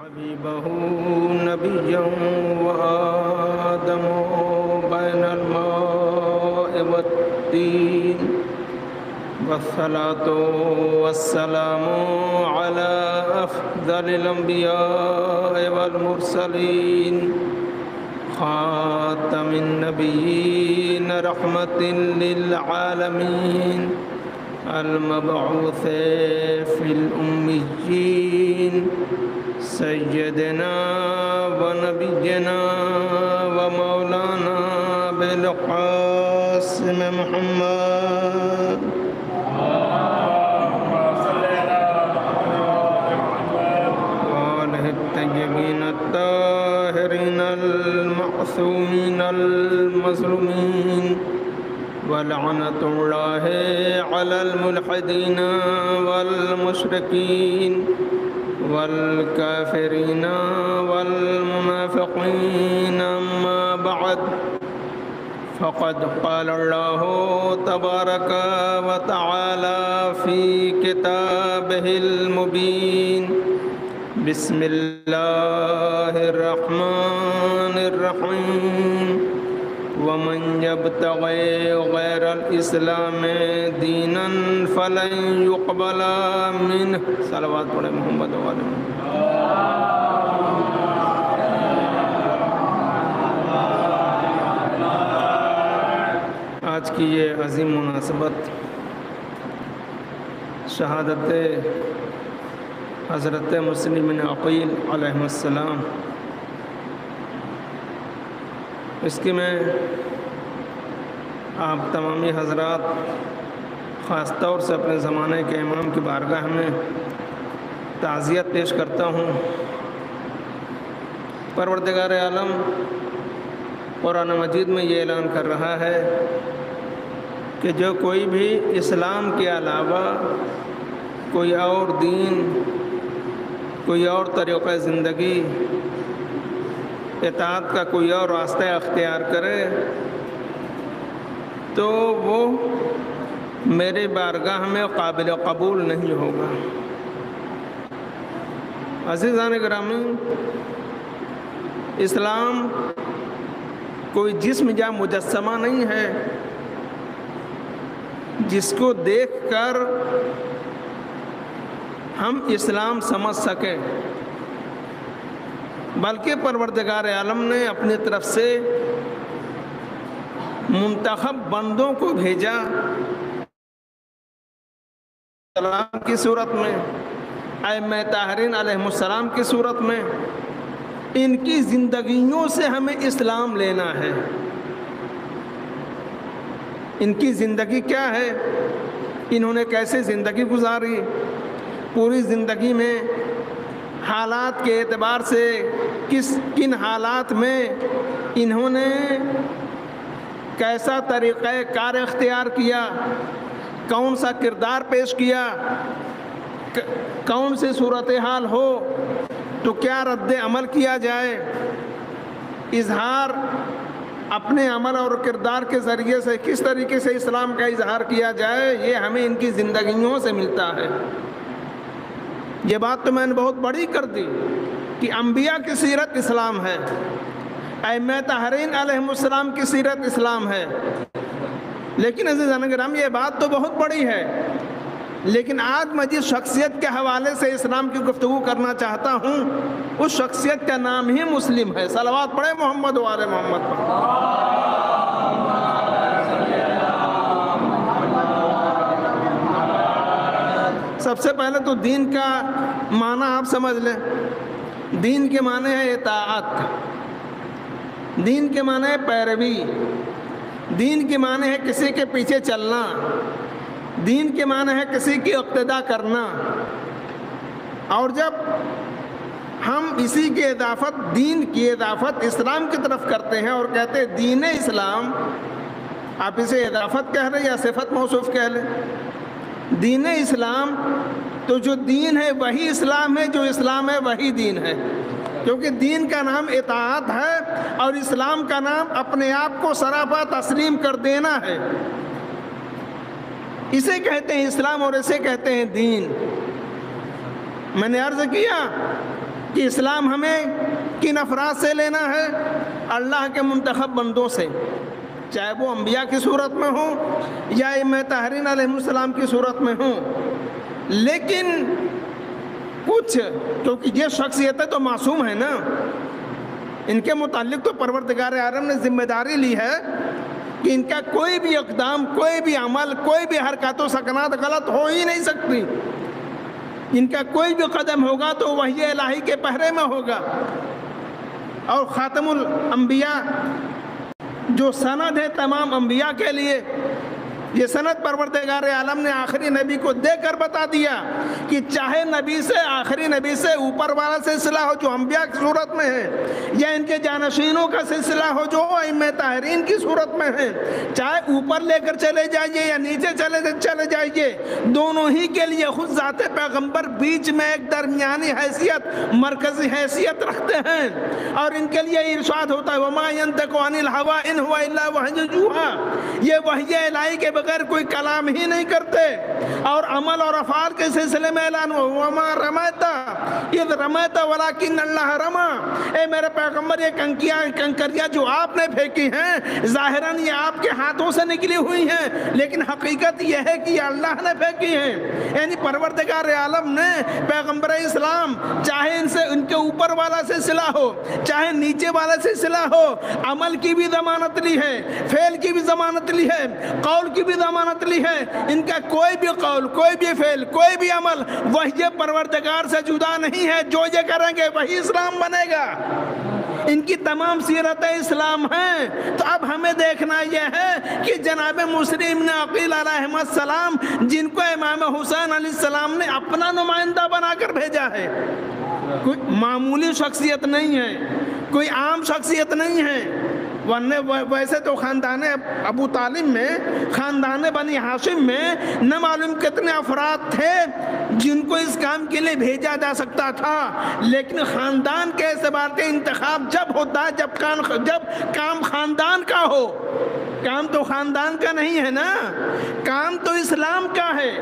حبيبه نبيا وآدم بين الماء والطين والصلاة والسلام على أفضل الأنبياء والمرسلين خاتم النبيين رحمة للعالمين المبعوث في الأميين سيدنا ونبينا ومولانا بالقاسم محمد وآله الطيبين الطاهرين المعصومين المظلومين ولعنة الله على الملحدين والمشركين والكافرين والمنافقين. أما بعد فقد قال الله تبارك وتعالى في كتابه المبين بسم الله الرحمن الرحيم ومن يبتغي غير الإسلام دينا فلن يقبل منه صلوات پڑھے محمد وعلیہ آج کی یہ عظیم مناسبت شہادت حضرت مسلم بن عقیل علیہ السلام، اس کی میں آپ تمامی حضرات خاص طور سے اپنے زمانے کے امام کی بارگاہ میں تعزیت پیش کرتا ہوں۔ پروردگار عالم قرآن مجید میں یہ اعلان کر رہا ہے کہ جو کوئی بھی اسلام کے علاوہ کوئی اور دین، کوئی اور طریقہ زندگی، اطاعت کا کوئی اور راستہ اختیار کرے تو وہ میرے بارگاہ میں قابل قبول نہیں ہوگا۔ عزیزان گرامی، اسلام کوئی جسم یا مجسمہ نہیں ہے جس کو دیکھ کر ہم اسلام سمجھ سکیں، بلکہ پروردگار عالم نے اپنی طرف سے منتخب بندوں کو بھیجا سلام کی صورت میں، ائمہ طاہرین علیہ السلام کی صورت میں۔ ان کی زندگیوں سے ہمیں اسلام لینا ہے۔ ان کی زندگی کیا ہے، انہوں نے کیسے زندگی گزاری، پوری زندگی میں حالات کے اعتبار سے کن حالات میں انہوں نے کیسا طریقہ کار اختیار کیا، کون سا کردار پیش کیا، کون سی صورتحال ہو تو کیا رد عمل کیا جائے، اظہار اپنے عمل اور کردار کے ذریعے سے کس طریقے سے اسلام کا اظہار کیا جائے، یہ ہمیں ان کی زندگیوں سے ملتا ہے۔ یہ بات تو میں نے بہت بڑی کر دی کہ انبیاء کی سیرت اسلام ہے، ائمہ طاہرین علیہ السلام کی سیرت اسلام ہے، لیکن عزیزان گرامی یہ بات تو بہت بڑی ہے، لیکن آج میں جس شخصیت کے حوالے سے اسلام کی گفتگو کرنا چاہتا ہوں اس شخصیت کا نام ہی مسلم ہے۔ صلوات پڑھے محمد وعلى محمد پر۔ سب سے پہلے تو دین کا معنی آپ سمجھ لیں۔ دین کے معنی ہے اطاعت، دین کے معنی ہے پیروی، دین کے معنی ہے کسی کے پیچھے چلنا، دین کے معنی ہے کسی کی اقتداء کرنا۔ اور جب ہم اسی کی اضافت، دین کی اضافت اسلام کی طرف کرتے ہیں اور کہتے ہیں دین اسلام، آپ اسے اضافت کہہ رہے یا صفت موصوف کہہ لیں، دین اسلام تو جو دین ہے وہی اسلام ہے، جو اسلام ہے وہی دین ہے، کیونکہ دین کا نام اطاعت ہے اور اسلام کا نام اپنے آپ کو سراپا تسلیم کر دینا ہے۔ اسے کہتے ہیں اسلام اور اسے کہتے ہیں دین۔ میں نے عرض کیا کہ اسلام ہمیں کن افراد سے لینا ہے؟ اللہ کے منتخب بندوں سے، چاہے وہ انبیاء کی صورت میں ہوں یا ائمہ طاہرین علیہ السلام کی صورت میں ہوں۔ لیکن کچھ، کیونکہ یہ شخصیتیں تو معصوم ہیں نا، ان کے متعلق تو پروردگار عالم نے ذمہ داری لی ہے کہ ان کا کوئی بھی اقدام، کوئی بھی عمل، کوئی بھی حرکات و سکنات غلط ہو ہی نہیں سکتی۔ ان کا کوئی بھی قدم ہوگا تو وحی الہی کے پہرے میں ہوگا۔ اور خاتم الانبیاء جو سند ہے تمام انبیاء کے لیے، یہ سند پروردگار عالم نے آخری نبی کو دے کر بتا دیا کہ چاہے نبی سے، آخری نبی سے اوپر والا سلسلہ ہو جو انبیاء کی صورت میں ہے، یا ان کے جانشینوں کا سلسلہ ہو جو ائمہ طاہرین کی صورت میں ہے، چاہے اوپر لے کر چلے جائیے یا نیچے چلے جائیے، دونوں ہی کے لیے خود ذات پیغمبر بیچ میں ایک درمیانی حیثیت، مرکزی حیثیت رکھتے ہیں، اور ان کے لیے ارشاد ہوتا ہے وَمَا يَنْطِقُ عَنِ الْهَوَىٰ إِنْ هُوَ إِلَّا وَحْيٌ يُوحَىٰ، یہ وحی الہی کے بغیر کوئی کلام ہی نہیں کرتے۔ اور عمل اور افعال کے سلسلے میں اعلان ہو وَمَا رَمَيْتَ إِذْ رَمَيْتَ وَلَٰكِنَّ اللَّهَ رَمَىٰ، اے میرے پیغمبر یہ کنکریاں جو آپ نے پھینکی ہیں ظاہراً یہ آپ کے ہاتھوں سے نکلی ہوئی ہیں، لیکن حقیقت یہ ہے کہ یہ اللہ نے پھینکی ہیں۔ یعنی پروردگار عالم نے پیغمبر اسلام چاہے ان کے اوپر والا سلسلہ ہو چاہے نیچے والا سلسلہ ہو، عمل کی بھی ضمانت لی ہے، فعل کی بھی ضمانت لی ہے، قول کی بھی ضمانت لی ہے۔ ان کا کوئی بھی قول، کوئی بھی فعل، کوئی بھی عمل وحی پروردگار سے جدا نہیں ہے۔ جو یہ کریں گے وہی اسلام بنے گا۔ ان کی تمام سیرت اسلام ہیں۔ تو اب ہمیں دیکھنا یہ ہے کہ جناب مسلم بن عقیل علیہ السلام، جن کو امام حسین علیہ السلام نے اپنا نمائندہ بنا کر بھیجا ہے، کوئی معمولی شخصیت نہیں ہے، کوئی عام شخصیت نہیں ہے۔ ورنہ ویسے تو خاندان ابو طالب میں، خاندان بنی ہاشم میں نہ معلوم کتنے افراد تھے جن کو اس کام کے لیے بھیجا جا سکتا تھا، لیکن خاندان کے اعتبار سے انتخاب جب ہوتا ہے جب کام خاندان کا ہو۔ کام تو خاندان کا نہیں ہے نا، کام تو اسلام کا ہے،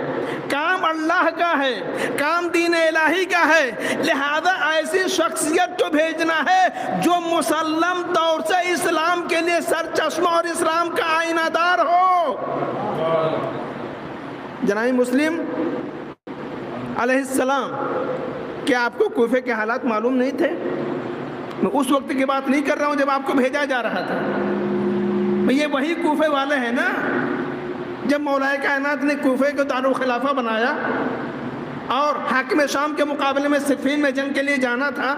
کام اللہ کا ہے، کام دین الہی کا ہے۔ لہذا ایسی شخصیت کو بھیجنا ہے جو مسلم طور سے اسلام کے لیے سر چشمہ اور اسلام کا آئینہ دار ہو۔ جناب مسلم علیہ السلام، کیا آپ کو کوفے کے حالات معلوم نہیں تھے؟ میں اس وقت کی بات نہیں کر رہا ہوں جب آپ کو بھیجا جا رہا تھا۔ یہ وہی کوفے والے ہیں نا، جب مولا کائنات نے کوفے کو دارالخلافہ بنایا اور حاکم شام کے مقابلے میں صفین میں جنگ کے لیے جانا تھا،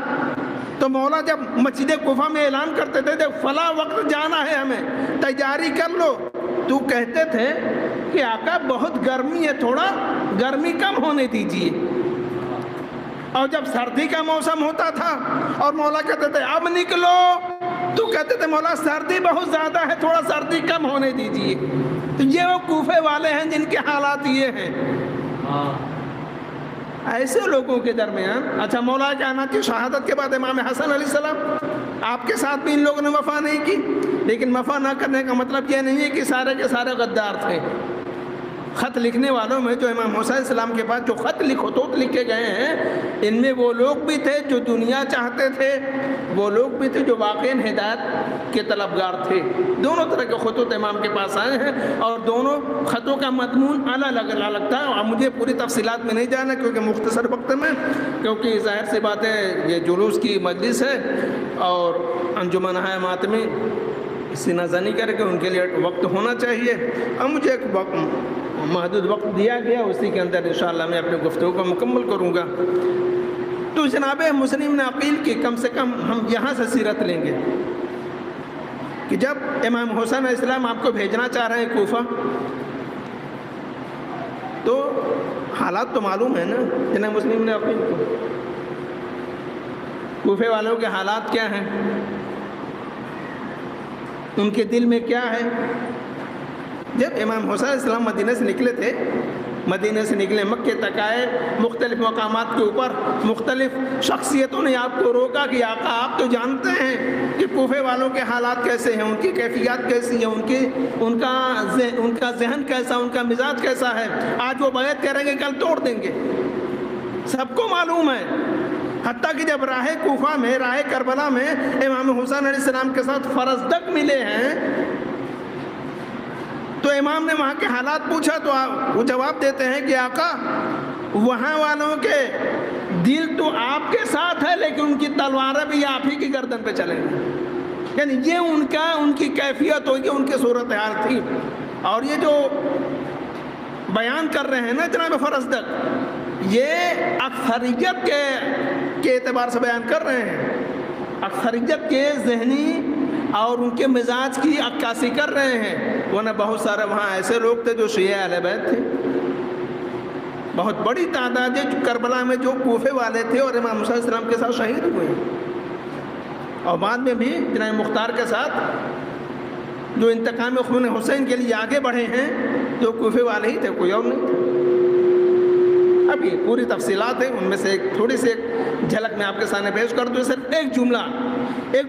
تو مولا جب مسجد کوفہ میں اعلان کرتے تھے فلاں وقت جانا ہے، ہمیں تیاری کر لو، تو کہتے تھے کہ آقا بہت گرمی ہے، تھوڑا گرمی کم ہونے دیجیے۔ اور جب سردی کا موسم ہوتا تھا اور مولا کہتے تھے اب نکلو، تو کہتے تھے مولا سردی بہت زیادہ ہے، تھوڑا سردی کم ہونے دیجیے۔ تو یہ وہ کوفے والے ہیں جن کے حالات یہ ہیں۔ ایسے لوگوں کے درمیان، اچھا مولا کائنات کی شہادت کے بعد امام حسن علیہ السلام، آپ کے ساتھ بھی ان لوگوں نے وفا نہیں کی، لیکن وفا نہ کرنے کا مطلب یہ نہیں ہے کہ سارے کے سارے غدار تھے۔ خط لکھنے والوں میں جو امام حسین السلام کے بعد جو خط لکھے گئے ہیں، ان میں وہ لوگ بھی تھے جو دنیا چاہتے تھے، وہ لوگ بھی تھے جو واقعی ہدایت کے طلبگار تھے۔ دونوں طرح کے خطوط امام کے پاس آئے ہیں اور دونوں خطوں کا مضمون الگ الگ تھا۔ اور مجھے پوری تفصیلات میں نہیں جانا کیونکہ مختصر وقت میں، کیونکہ ظاہر سی بات ہے یہ جلوس کی مجلس ہے اور انجمن ہمات میں سینہ زنی کر کے ان کے لیے وقت ہونا چاہیے، اور مجھے ایک محدود وقت دیا گیا، اسی کے اندر انشاءاللہ میں اپنے گفتگو کو مکمل کروں گا۔ تو جناب مسلم بن عقیل کی کم سے کم ہم یہاں سے سیرت لیں گے کہ جب امام حسین علیہ السلام آپ کو بھیجنا چاہ رہے ہیں کوفہ، تو حالات تو معلوم ہے نا جناب مسلم بن عقیل کو، کوفے والوں کے حالات کیا ہیں، ان کے دل میں کیا ہے۔ جب امام حسین علیہ السلام مدینہ سے نکلے تھے، مدینہ سے نکلے مکے تک آئے، مختلف مقامات کے اوپر مختلف شخصیتوں نے آپ کو روکا کہ آقا آپ تو جانتے ہیں کہ کوفے والوں کے حالات کیسے ہیں، ان کی کیفیات کیسی ہیں، ان کا ذہن کیسا، ان کا مزاج کیسا ہے، آج وہ بیعت کریں گے کل توڑ دیں گے، سب کو معلوم ہے۔ حتیٰ کہ جب راہ کوفہ میں، راہ کربلا میں امام حسین علیہ السلام کے ساتھ فرزدق ملے ہیں تو امام نے وہاں کے حالات پوچھا تو وہ جواب دیتے ہیں کہ آقا وہاں والوں کے دل تو آپ کے ساتھ ہے لیکن ان کی تلواریں بھی آپ ہی کی گردن پہ چلیں گی. یعنی یہ ان کی کیفیت ہوگی، ان کی صورتحال تھی. اور یہ جو بیان کر رہے ہیں نا جناب فرزدق، یہ اکثریت کے اعتبار سے بیان کر رہے ہیں، اکثریت کے ذہنی اور ان کے مزاج کی عکاسی کر رہے ہیں. ورنہ بہت سارے وہاں ایسے لوگ تھے جو شیعہ اہل بیت تھے، بہت بڑی تعداد ہے کربلا میں جو کوفے والے تھے اور امام موسیٰ علیہ السلام کے ساتھ شہید ہوئے ہیں. اور بعد میں بھی جناب مختار کے ساتھ جو انتقام خون حسین کے لیے آگے بڑھے ہیں جو کوفے والے ہی تھے، کوئی اور نہیں تھے. اب یہ پوری تفصیلات ہیں، ان میں سے ایک تھوڑی سی ایک جھلک میں آپ کے سامنے پیش کر دوں. صرف ایک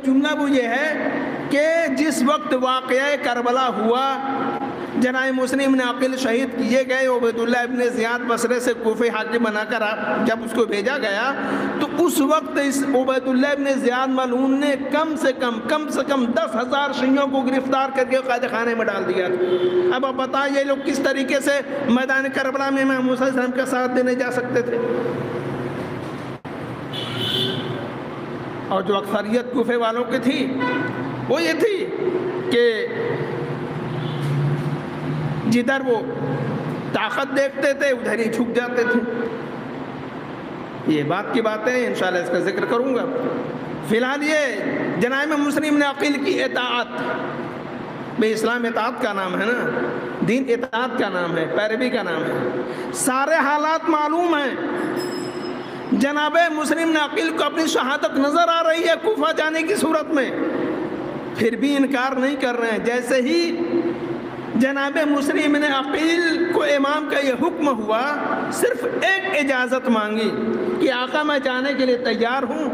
جملہ وہ یہ ہے کہ جس وقت واقعہ کربلا ہوا، جناب مسلم بن عقیل شہید کیے گئے، عبیداللہ ابن زیاد بصرے سے کوفے حاکم بنا کر جب اس کو بھیجا گیا تو اس وقت اس عبیداللہ ابن زیاد ملعون نے کم سے کم 10,000 شیعوں کو گرفتار کر کے قید خانے میں ڈال دیا تھا. اب آپ بتائیں یہ لوگ کس طریقے سے میدان کربلا میں امام موسیٰ علیہ السلام کا ساتھ دینے جا سکتے تھے. اور جو اکثریت کوفے والوں کی تھی وہ یہ تھی کہ جدھر وہ طاقت دیکھتے تھے ادھر ہی جھک جاتے تھے. یہ بات کی باتیں انشاءاللہ اس کا ذکر کروں گا. فی الحال یہ جناب مسلم بن عقیل کی اطاعت، بھئی اسلام اطاعت کا نام ہے نا، دین اطاعت کا نام ہے، پیروی کا نام ہے. سارے حالات معلوم ہیں. جناب مسلم بن عقیل کو اپنی شہادت نظر آ رہی ہے کوفہ جانے کی صورت میں، پھر بھی انکار نہیں کر رہے ہیں. جیسے ہی جناب مسلم بن عقیل کو امام کا یہ حکم ہوا، صرف ایک اجازت مانگی کہ آقا میں جانے کے لیے تیار ہوں،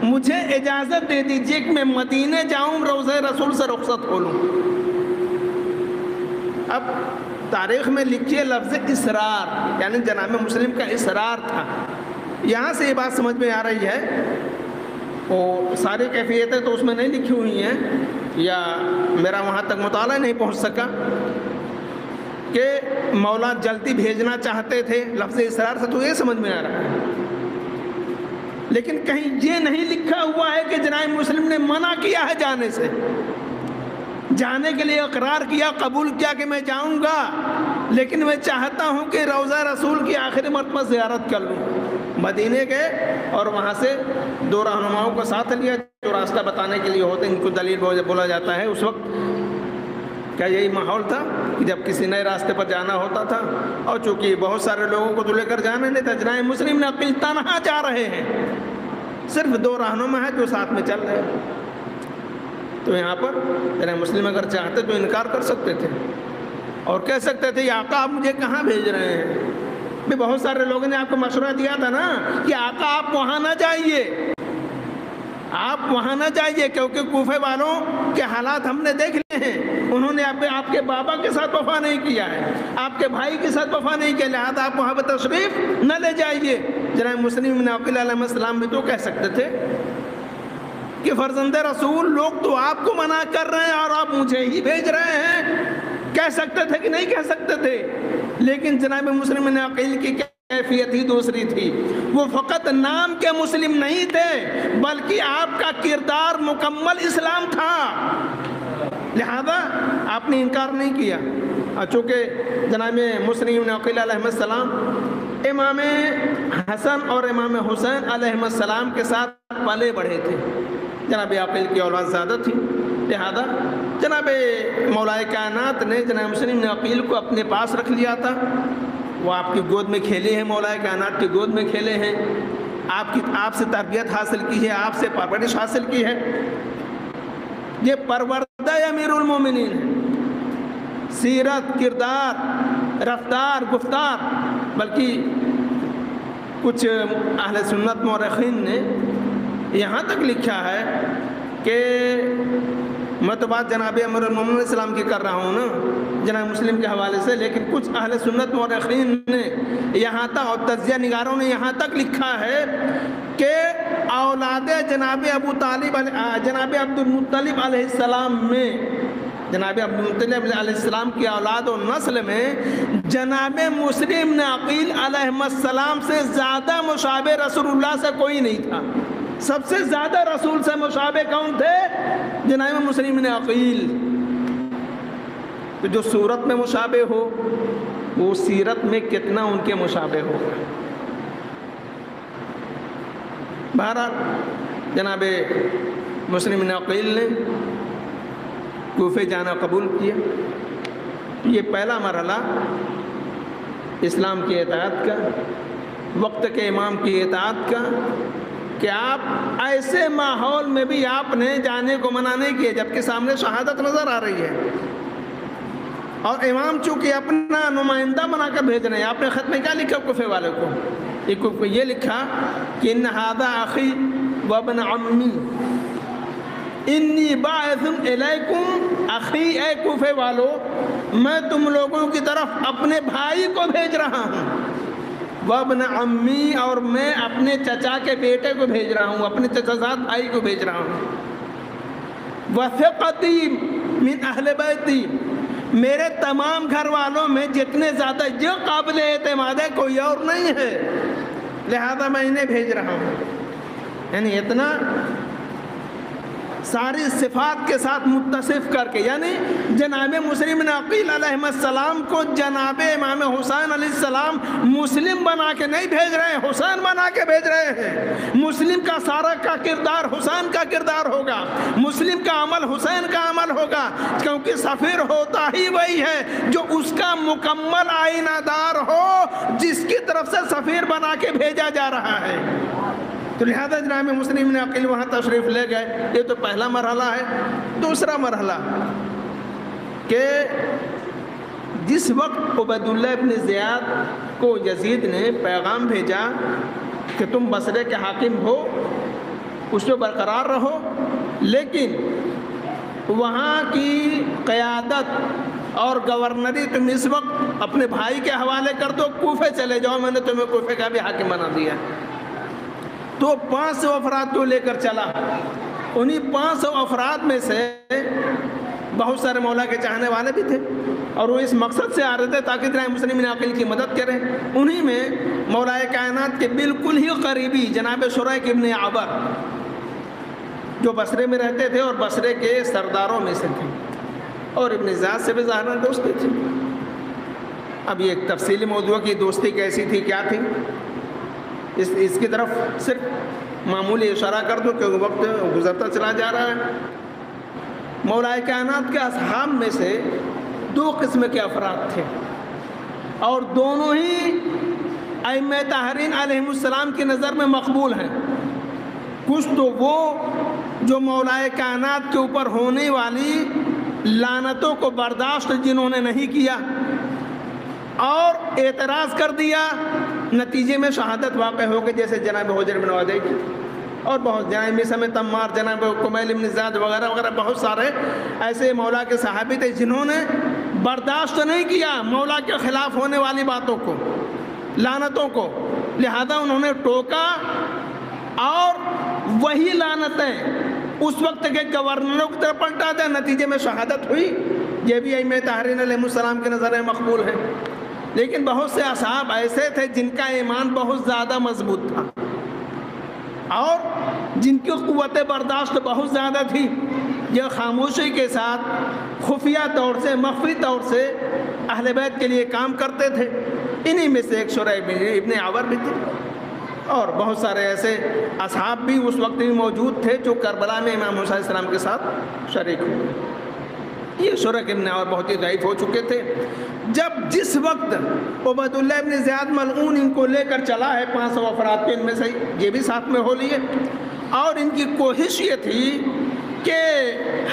مجھے اجازت دے دیجئے کہ میں مدینے جاؤں، روضہ رسول سے رخصت کھولوں. اب تاریخ میں لکھیے لفظ اصرار، یعنی جناب مسلم کا اصرار تھا. یہاں سے یہ بات سمجھ میں آ رہی ہے، وہ ساری کیفیتیں تو اس میں نہیں لکھی ہوئی ہیں یا میرا وہاں تک مطالعہ نہیں پہنچ سکا کہ مولا جلدی بھیجنا چاہتے تھے. لفظ اصرار سے تو یہ سمجھ میں آ رہا ہے، لیکن کہیں یہ نہیں لکھا ہوا ہے کہ جناب مسلم نے منع کیا ہے جانے سے. جانے کے لیے اقرار کیا، قبول کیا کہ میں جاؤں گا، لیکن میں چاہتا ہوں کہ روضہ رسول کی آخری مرتبہ زیارت کر لوں. مدینے گئے اور وہاں سے 2 رہنماؤں کو ساتھ لیا جو راستہ بتانے کے لیے ہوتے ہیں، ان کو دلیل بولا جاتا ہے. اس وقت کیا یہی ماحول تھا کہ جب کسی نئے راستے پر جانا ہوتا تھا، اور چونکہ بہت سارے لوگوں کو تو لے کر جانا نہیں تھا، جناب مسلم بن عقیل تنہا جا رہے ہیں، صرف 2 رہنما ہیں جو ساتھ میں چل رہے ہیں. تو یہاں پر جناب مسلم اگر چاہتے تو انکار کر سکتے تھے اور کہہ سکتے تھے یا آقا آپ مجھے کہاں بھیج رہے ہیں. بھی بہت سارے لوگوں نے آپ کو مشورہ دیا تھا نا کہ آقا آپ وہاں نہ جائیے، آپ وہاں نہ جائیے، کیونکہ کوفے والوں کے حالات ہم نے دیکھ لیے ہیں. انہوں نے آپ کے بابا کے ساتھ وفا نہیں کیا ہے، آپ کے بھائی کے ساتھ وفا نہیں کیا، لہذا آپ وہاں پہ تشریف نہ لے جائیے. جناب مسلم بن عقیل علیہ السلام بھی تو کہہ سکتے تھے کہ فرزند رسول لوگ تو آپ کو منع کر رہے ہیں اور آپ مجھے ہی بھیج رہے ہیں. کہہ سکتے تھے کہ نہیں کہہ سکتے تھے، لیکن جناب مسلم بن عقیل کی کیفیت ہی دوسری تھی. وہ فقط نام کے مسلم نہیں تھے بلکہ آپ کا کردار مکمل اسلام تھا، لہذا آپ نے انکار نہیں کیا. چونکہ جناب مسلم بن عقیل علیہ السلام امام حسن اور امام حسین علیہ السلام کے ساتھ پلے بڑھے تھے، جناب عقیل کی اولاد زیادہ تھی، لہذا جناب مولا کائنات نے جناب مسلم بن عقیل کو اپنے پاس رکھ لیا تھا. وہ آپ کی گود میں کھیلے ہیں، مولا کائنات کی گود میں کھیلے ہیں، آپ سے تربیت حاصل کی ہے، آپ سے پرورش حاصل کی ہے. یہ پروردہ امیر المومنین ہے، سیرت، کردار، رفتار، گفتار. بلکہ کچھ اہل سنت مورخین نے یہاں تک لکھا ہے کہ میں تو بات جناب امیر المومنین علیہ السلام کی کر رہا ہوں نا جناب مسلم کے حوالے سے، لیکن کچھ اہل سنت مورخین نے یہاں تک اور تجزیہ نگاروں نے یہاں تک لکھا ہے کہ اولاد جناب ابو طالب جناب عبد المطلب علیہ السلام میں، جناب عبد المطلب علیہ السلام کی اولاد و نسل میں جناب مسلم بن عقیل علیہ السلام سے زیادہ مشابہ رسول اللہ سے کوئی نہیں تھا۔ سب سے زیادہ رسول سے مشابہ کون تھے؟ جناب مسلم بن عقیل۔ تو جو صورت میں مشابہ ہو وہ سیرت میں کتنا ان کے مشابہ ہوگا۔ بہرحال جناب مسلم بن عقیل نے کوفے جانا قبول کیا۔ یہ پہلا مرحلہ اسلام کی اطاعت کا، وقت کے امام کی اطاعت کا، کہ آپ ایسے ماحول میں بھی آپ نے جانے کو منع نہیں کیا جبکہ سامنے شہادت نظر آ رہی ہے، اور امام چونکہ اپنا نمائندہ بنا کر بھیج رہے ہیں۔ آپ نے خط میں کیا لکھا کوفے والے کو؟ یہ لکھا کہ ان ھذا اخی وابن عمی انی باعث الیکم اخی، اے کوفے والو میں تم لوگوں کی طرف اپنے بھائی کو بھیج رہا ہوں، وابن عمی اور میں اپنے چچا کے بیٹے کو بھیج رہا ہوں، اپنے چچا زاد بھائی کو بھیج رہا ہوں، وثقتی من اہل بیتی، میرے تمام گھر والوں میں جتنے زیادہ یہ قابل اعتماد ہے کوئی اور نہیں ہے، لہذا میں انہیں بھیج رہا ہوں۔ یعنی اتنا ساری صفات کے ساتھ متصف کر کے، یعنی جناب مسلم بن عقیل علیہ السلام کو جناب امام حسین علیہ السلام مسلم بنا کے نہیں بھیج رہے ہیں، حسین بنا کے بھیج رہے ہیں۔ مسلم کا سارا کا کردار حسین کا کردار ہوگا، مسلم کا عمل حسین کا عمل ہوگا، کیونکہ سفیر ہوتا ہی وہی ہے جو اس کا مکمل آئینہ دار ہو، جس کی طرف سے سفیر بنا کے بھیجا جا رہا ہے۔ تو لہذا جناب مسلم بن عقیل وہاں تشریف لے گئے۔ یہ تو پہلا مرحلہ ہے۔ دوسرا مرحلہ کہ جس وقت عبید اللہ ابن زیاد کو یزید نے پیغام بھیجا کہ تم بصرے کے حاکم ہو، اس پہ برقرار رہو، لیکن وہاں کی قیادت اور گورنری تم اس وقت اپنے بھائی کے حوالے کر دو، کوفے چلے جاؤ، میں نے تمہیں کوفے کا بھی حاکم بنا دیا۔ تو 500 افراد کو لے کر چلا۔ انہی 500 افراد میں سے بہت سارے مولا کے چاہنے والے بھی تھے، اور وہ اس مقصد سے آ رہے تھے تاکہ جناب مسلم بن عقیل کی مدد کریں۔ انہی میں مولا کائنات کے بالکل ہی قریبی جناب شریک ابن عبر، جو بصرے میں رہتے تھے اور بصرے کے سرداروں میں سے تھے، اور ابن زیاد سے بھی ظاہراً دوستی تھی۔ اب یہ ایک تفصیلی موضوع کی دوستی کیسی تھی، کیا تھی، اس کی طرف صرف معمولی اشارہ کر دو کیونکہ وقت گزرتا چلا جا رہا ہے۔ مولا کائنات کے اصحاب میں سے 2 قسم کے افراد تھے، اور دونوں ہی ائمہ طاہرین علیہ السلام کی نظر میں مقبول ہیں۔ کچھ تو وہ جو مولا کائنات کے اوپر ہونے والی لعنتوں کو برداشت جنہوں نے نہیں کیا اور اعتراض کر دیا، نتیجے میں شہادت واقع ہو گئی، جیسے جناب حجر بن عدی کی، اور بہت جناب میثم تمار، جناب کمیل بن زیاد وغیرہ وغیرہ بہت سارے ایسے مولا کے صحابی تھے جنہوں نے برداشت نہیں کیا مولا کے خلاف ہونے والی باتوں کو، لعنتوں کو، لہذا انہوں نے ٹوکا، اور وہی لعنتیں اس وقت کے گورنروں کی طرف پلٹا دیا، نتیجے میں شہادت ہوئی۔ یہ بھی ائمہ طاہرین علیہ السلام کی نظر میں مقبول ہے۔ لیکن بہت سے اصحاب ایسے تھے جن کا ایمان بہت زیادہ مضبوط تھا اور جن کی قوت برداشت بہت زیادہ تھی، یہ خاموشی کے ساتھ خفیہ طور سے، مخفی طور سے اہل بیت کے لیے کام کرتے تھے۔ انہی میں سے ایک شریح ابن عور بھی تھے، اور بہت سارے ایسے اصحاب بھی اس وقت بھی موجود تھے جو کربلا میں امام حسین علیہ السلام کے ساتھ شریک ہوئے۔ یہ شریح ابن عور بہت ہی ضعیف ہو چکے تھے۔ جس وقت عبید اللہ ابن زیاد ملعون ان کو لے کر چلا ہے 500 افراد کے، ان میں سے یہ بھی ساتھ میں ہو لیے، اور ان کی کوشش یہ تھی کہ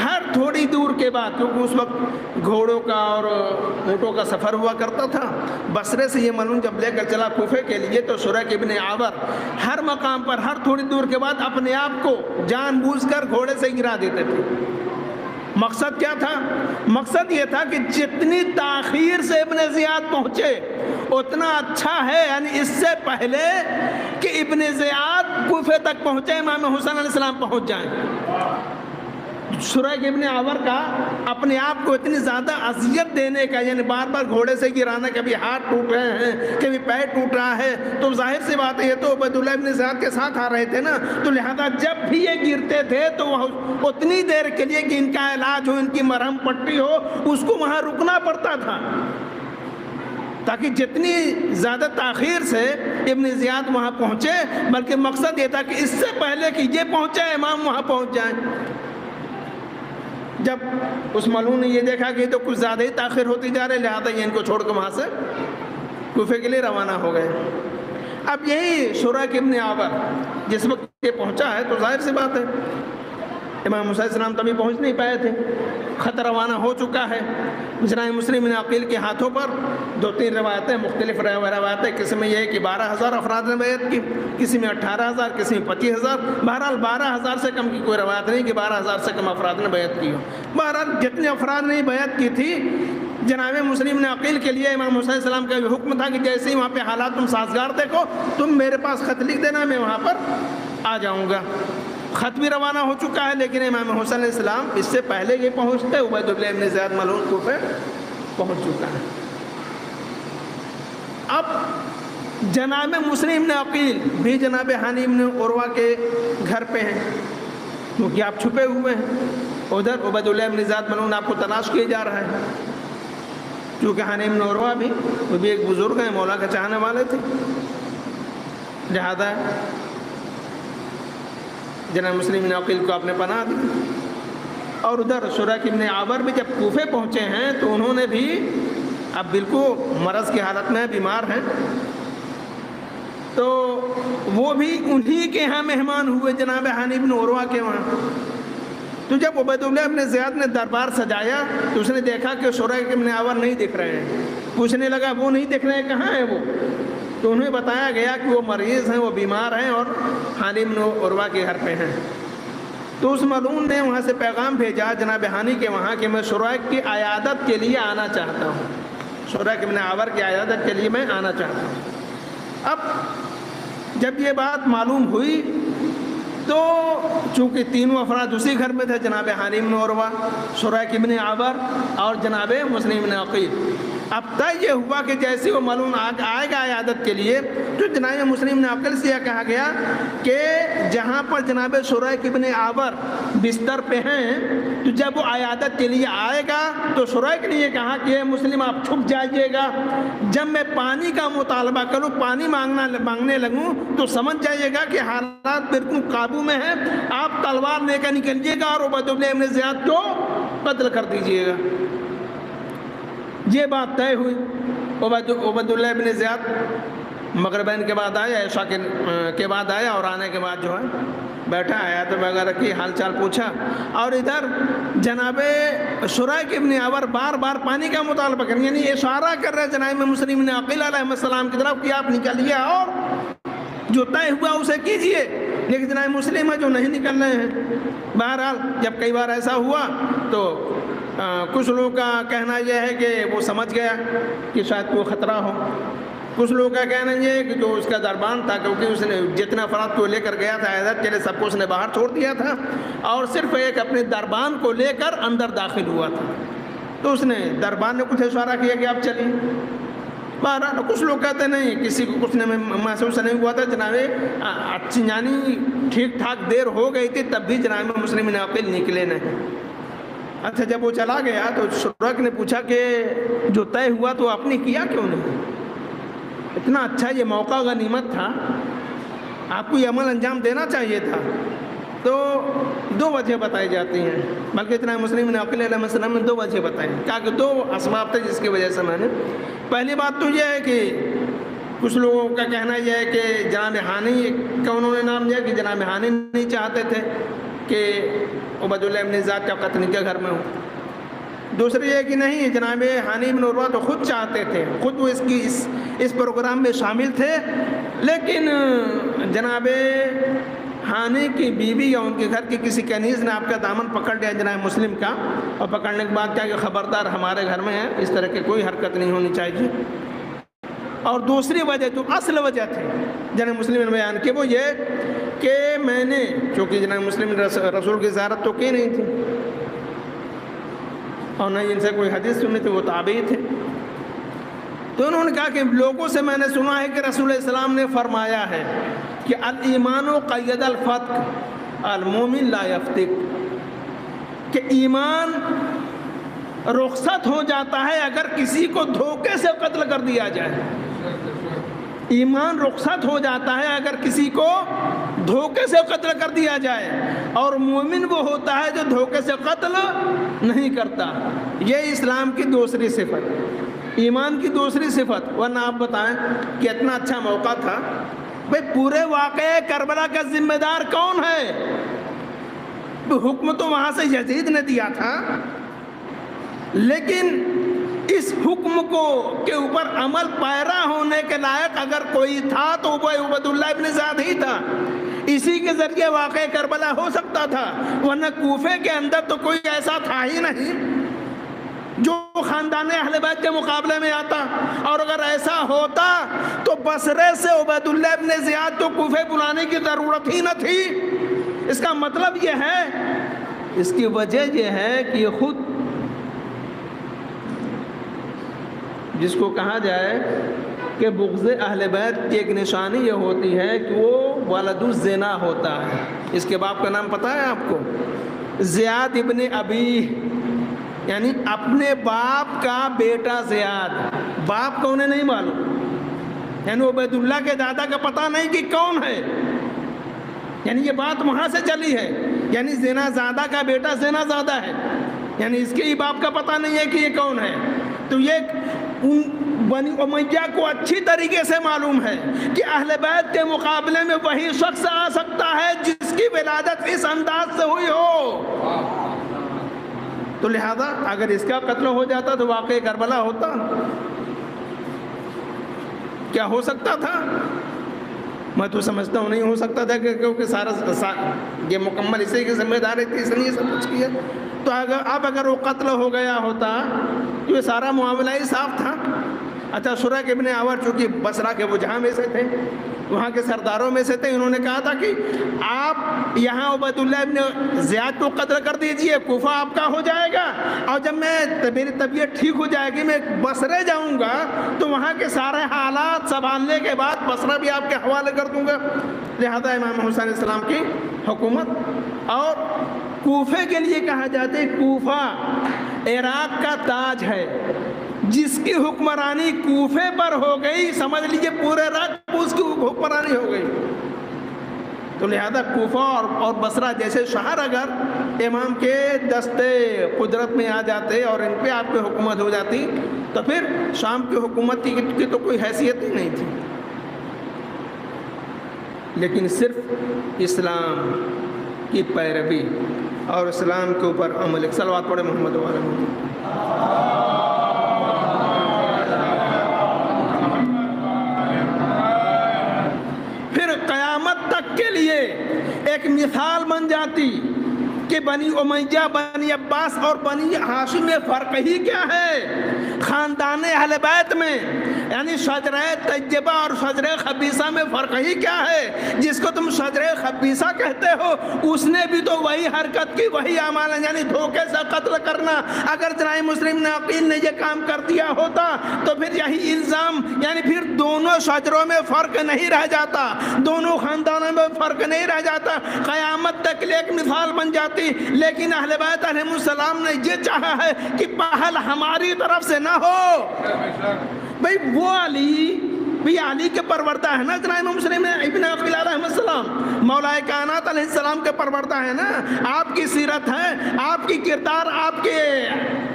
ہر تھوڑی دور کے بعد، کیونکہ اس وقت گھوڑوں کا اور اونٹوں کا سفر ہوا کرتا تھا، بصرے سے یہ ملعون جب لے کر چلا کوفے کے لیے، تو شریح ابن عور ہر مقام پر ہر تھوڑی دور کے بعد اپنے آپ کو جان بوجھ کر گھوڑے سے گرا دیتے تھے، مقصد کیا تھا؟ مقصد یہ تھا کہ جتنی تاخیر سے ابن زیاد پہنچے اتنا اچھا ہے، یعنی اس سے پہلے کہ ابن زیاد کوفے تک پہنچے امام حسین علیہ السلام پہنچ جائیں۔ شریک ابن عور کا اپنے آپ کو اتنی زیادہ اذیت دینے کا، یعنی بار بار گھوڑے سے گرانا، کبھی ہاتھ ٹوٹ رہے ہیں کبھی پیر ٹوٹ رہا ہے، تو ظاہر سی بات ہے یہ تو عبیداللہ ابن زیاد کے ساتھ آ رہے تھے نا، تو لہذا جب بھی یہ گرتے تھے تو وہ اتنی دیر کے لیے کہ ان کا علاج ہو، ان کی مرہم پٹی ہو، اس کو وہاں رکنا پڑتا تھا، تاکہ جتنی زیادہ تاخیر سے ابن زیاد وہاں پہنچے، بلکہ مقصد یہ تھا کہ اس سے پہلے کہ یہ پہنچے امام وہاں پہنچ جائیں۔ جب اس ملعون نے یہ دیکھا کہ تو کچھ زیادہ ہی تاخیر ہوتی جا رہے، لہذا یہ ان کو چھوڑ کر وہاں سے کوفے کے لیے روانہ ہو گئے۔ اب یہی شریک ابن عور جس وقت یہ پہنچا ہے تو ظاہر سی بات ہے امام حسین السلام تبھی پہنچ نہیں پائے تھے، خط روانہ ہو چکا ہے۔ جناب مسلم بن عقیل کے ہاتھوں پر 2-3 روایتیں، مختلف روایتیں، کسی میں یہ ہے کہ 12,000 افراد نے بیعت کی، کسی میں 18,000، کسی میں 25,000، بہرحال 12,000 سے کم کی کوئی روایت نہیں کہ 12,000 سے کم افراد نے بیعت کی ہو۔ بہرحال جتنے افراد نے بیعت کی تھی، جناب مسلم بن عقیل کے لیے امام حسین السلام کا یہ حکم تھا کہ جیسے ہی وہاں پہ حالات تم سازگار دیکھو تم میرے پاس خط لکھ دینا، میں وہاں پر آ جاؤں گا۔ خط بھی روانہ ہو چکا ہے، لیکن امام حسین علیہ السلام اس سے پہلے یہ پہنچتے عبیداللہ ابن زیاد ملعون کوفے پہنچ چکا ہے۔ اب جناب مسلم بن عقیل بھی جناب ہانی بن عروہ کے گھر پہ ہیں، کیونکہ آپ چھپے ہوئے ہیں، ادھر عبیداللہ ابن زیاد ملعون آپ کو تلاش کیے جا رہا ہے، کیونکہ ہانی بن عروہ بھی وہ بھی ایک بزرگ ہیں، مولا کے چاہنے والے تھے، لہذا جناب مسلم بن عقیل کو آپ نے پناہ دی۔ اور ادھر شریک ابن عور بھی جب کوفے پہنچے ہیں تو انہوں نے بھی اب بالکل مرض کی حالت میں بیمار ہیں، تو وہ بھی انہی کے ہاں مہمان ہوئے جناب ہانی بن عروہ کے وہاں۔ تو جب عبیداللہ ابن زیاد نے دربار سجایا تو اس نے دیکھا کہ شریک ابن عور نہیں دکھ رہے ہیں، پوچھنے لگا وہ نہیں دکھ رہے ہیں، کہاں ہیں وہ؟ تو انہیں بتایا گیا کہ وہ مریض ہیں، وہ بیمار ہیں اور ہانی بن عروہ کے گھر پہ ہیں۔ تو اس ملعون نے وہاں سے پیغام بھیجا جناب ہانی کے وہاں کہ میں شریک کی عیادت کے لیے آنا چاہتا ہوں، شریک ابن عور کی عیادت کے لیے میں آنا چاہتا ہوں۔ اب جب یہ بات معلوم ہوئی تو چونکہ تینوں افراد اسی گھر میں تھے، جناب ہانی بن عروہ، شریک ابن عور اور جناب مسلم بن عقیل، اب طے یہ ہوا کہ جیسے وہ ملعون آئے گا عیادت کے لیے تو جناب مسلم بن عقیل سے یہ کہا گیا کہ جہاں پر جناب شریک ابن عور بستر پہ ہیں تو جب وہ عیادت کے لیے آئے گا تو شریک نے یہ کہا کہ مسلم آپ چھپ جائیے گا، جب میں پانی کا مطالبہ کروں، پانی مانگنے لگوں تو سمجھ جائیے گا کہ حالات بالکل قابو میں ہیں، آپ تلوار لے کر نکلیے گا اور عبیداللہ ابن زیاد کو قتل کر دیجیے گا۔ یہ بات طے ہوئی۔ عبیداللہ ابن زیاد مغربین کے بعد آیا، عشاء کے بعد آیا، اور آنے کے بعد جو ہے بیٹھا آیات وغیرہ کی حال چال پوچھا، اور ادھر جناب شریک ابن عور بار بار پانی کا مطالبہ کریں، یعنی اشارہ کر رہے جناب مسلم بن عقیل علیہ السلام کی طرف کہ آپ نکلیے اور جو طے ہوا اسے کیجئے، لیکن جناب مسلم ہے جو نہیں نکل رہے ہیں۔ بہرحال جب کئی بار ایسا ہوا تو کچھ لوگوں کا کہنا یہ ہے کہ وہ سمجھ گیا کہ شاید کوئی خطرہ ہو، کچھ لوگوں کا کہنا یہ ہے کہ جو اس کا دربان تھا، کیونکہ اس نے جتنا افراد کو لے کر گیا تھا عیادت کے لیے سب کو اس نے باہر چھوڑ دیا تھا اور صرف ایک اپنے دربان کو لے کر اندر داخل ہوا تھا، تو اس نے دربان نے کچھ اشارہ کیا کہ آپ چلیے۔ بہرحال کچھ لوگ کہتے نہیں، کسی کو کچھ محسوس نہیں ہوا تھا، جناب یعنی ٹھیک ٹھاک دیر ہو گئی تھی تب بھی جناب مسلم بن عقیل نکلے نہیں۔ اچھا جب وہ چلا گیا تو شریک نے پوچھا کہ جو طے ہوا تو آپ نے کیا کیوں نہیں؟ اتنا اچھا یہ موقع غنیمت تھا، آپ کو یہ عمل انجام دینا چاہیے تھا۔ تو 2 وجہ بتائی جاتی ہیں، بلکہ جناب مسلم بن عقیل علیہ السلام نے 2 وجہ بتائی، کہا کہ 2 اسباب تھے جس کی وجہ سے میں نے۔ پہلی بات تو یہ ہے کہ کچھ لوگوں کا کہنا یہ ہے کہ جناب ہانی کا انہوں نے نام لیا کہ جناب ہانی نہیں چاہتے تھے کہ عبیداللہ ابن زیاد کا قتل ان کے گھر میں ہو۔ دوسری یہ کہ نہیں، جناب ہانی بن عروہ تو خود چاہتے تھے، خود وہ اس پروگرام میں شامل تھے، لیکن جناب خانے کی بیوی یا ان کے گھر کی کسی کنیز نے آپ کا دامن پکڑ لیا جناب مسلم کا، اور پکڑنے کے بعد کیا کہ خبردار ہمارے گھر میں ہے، اس طرح کی کوئی حرکت نہیں ہونی چاہیے۔ اور دوسری وجہ جو اصل وجہ تھی جناب مسلم نے بیان کی وہ یہ کہ میں نے، چونکہ جناب مسلم نے رسول کی زیارت تو کی نہیں تھی اور نہ ان سے کوئی حدیث سنی تھی، وہ تابعی تھے، تو انہوں نے کہا کہ لوگوں سے میں نے سنا ہے کہ رسول السلام نے فرمایا ہے کہ الایمان قید الفتق المومن لا یفتق، کہ ایمان رخصت ہو جاتا ہے اگر کسی کو دھوکے سے قتل کر دیا جائے، ایمان رخصت ہو جاتا ہے اگر کسی کو دھوکے سے قتل کر دیا جائے، اور مومن وہ ہوتا ہے جو دھوکے سے قتل نہیں کرتا۔ یہ اسلام کی دوسری صفت، ایمان کی دوسری صفت۔ ورنہ آپ بتائیں کہ اتنا اچھا موقع تھا، بھئی پورے واقعے کربلا کا ذمہ دار کون ہے؟ حکم تو وہاں سے یزید نے دیا تھا، لیکن اس حکم کو کے اوپر عمل پیرا ہونے کے لائق اگر کوئی تھا تو وہ عبید اللہ ابن زیاد ہی تھا، اسی کے ذریعے واقع کربلا ہو سکتا تھا، ورنہ کوفے کے اندر تو کوئی ایسا تھا ہی نہیں جو خاندان اہل بیت کے مقابلے میں آتا، اور اگر ایسا ہوتا تو بصرے سے عبید اللہ ابن زیاد تو کوفے بلانے کی ضرورت ہی نہ تھی۔ اس کا مطلب یہ ہے، اس کی وجہ یہ ہے کہ یہ خود جس کو کہا جائے کہ بغض اہل بیت کی ایک نشانی یہ ہوتی ہے کہ وہ ولد الزنا ہوتا ہے۔ اس کے باپ کا نام پتہ ہے آپ کو؟ زیاد ابن ابی، یعنی اپنے باپ کا بیٹا زیاد، باپ کو انہیں نہیں معلوم، یعنی عبید اللہ کے دادا کا پتہ نہیں کہ کون ہے، یعنی یہ بات وہاں سے چلی ہے، یعنی زنا زادہ کا بیٹا زنا زادہ ہے، یعنی اس کے ہی باپ کا پتہ نہیں ہے کہ یہ کون ہے۔ تو یہ بنی امیہ کو اچھی طریقے سے معلوم ہے کہ اہل بیت کے مقابلے میں وہی شخص آ سکتا ہے جس کی ولادت اس انداز سے ہوئی ہو، تو لہذا اگر اس کا قتل ہو جاتا تو واقعی کربلا ہوتا؟ کیا ہو سکتا تھا؟ میں تو سمجھتا ہوں نہیں ہو سکتا تھا، کیونکہ سارا یہ مکمل اسی کی ذمہ داری تھی، اس نے یہ سب کچھ کیا۔ تو اگر وہ قتل ہو گیا ہوتا تو یہ سارا معاملہ ہی صاف تھا۔ اچھا، شریح ابن عور چونکہ بصرہ کے وجہاء میں سے تھے، وہاں کے سرداروں میں سے تھے، انہوں نے کہا تھا کہ آپ یہاں عبید اللہ ابن زیاد کو قتل کر دیجئے، کوفہ آپ کا ہو جائے گا، اور جب میری طبیعت ٹھیک ہو جائے گی میں بصرے جاؤں گا تو وہاں کے سارے حالات سنبھالنے کے بعد بصرہ بھی آپ کے حوالے کر دوں گا۔ لہذا امام حسین علیہ السلام کی حکومت، اور کوفے کے لیے کہا جاتا ہے کوفہ عراق کا تاج ہے، جس کی حکمرانی کوفے پر ہو گئی سمجھ لیجئے پورے عراق پر اس کی حکمرانی ہو گئی۔ تو لہذا کوفہ اور بصرہ جیسے شہر اگر امام کے دستے قدرت میں آ جاتے اور ان پہ آپ کی حکومت ہو جاتی تو پھر شام کی حکومت کی تو کوئی حیثیت ہی نہیں تھی۔ لیکن صرف اسلام کی پیروی اور اسلام کے اوپر عمل، صلوات پڑھے محمد و آل محمد۔ پھر قیامت تک کے لیے ایک مثال بن جاتی کہ بنی امیہ، بنی عباس اور بنی ہاشم میں فرق ہی کیا ہے؟ خاندان اہل بیت میں یعنی شجرہ طیبہ اور شجرہ خبیثہ میں فرق ہی کیا ہے؟ جس کو تم شجرہ خبیثہ کہتے ہو اس نے بھی تو وہی حرکت کی، وہی اعمال، یعنی دھوکے سے قتل کرنا۔ اگر جناب مسلم نے عقیل نے یہ کام کر دیا ہوتا تو پھر یہی الزام، یعنی پھر دونوں شجروں میں فرق نہیں رہ جاتا، دونوں خاندانوں میں فرق نہیں رہ جاتا، قیامت تک ایک مثال بن جاتی۔ لیکن اہل بیت علیہ السلام نے یہ چاہا ہے کہ پہل ہماری طرف سے نہ ہو۔ بھئی وہ علی کے پروردہ ہے نا جناب مسلم ابن عقیل علیہ السلام، مولا کائنات علیہ السلام کے پروردہ ہے نا، آپ کی سیرت ہے، آپ کی کردار، آپ کے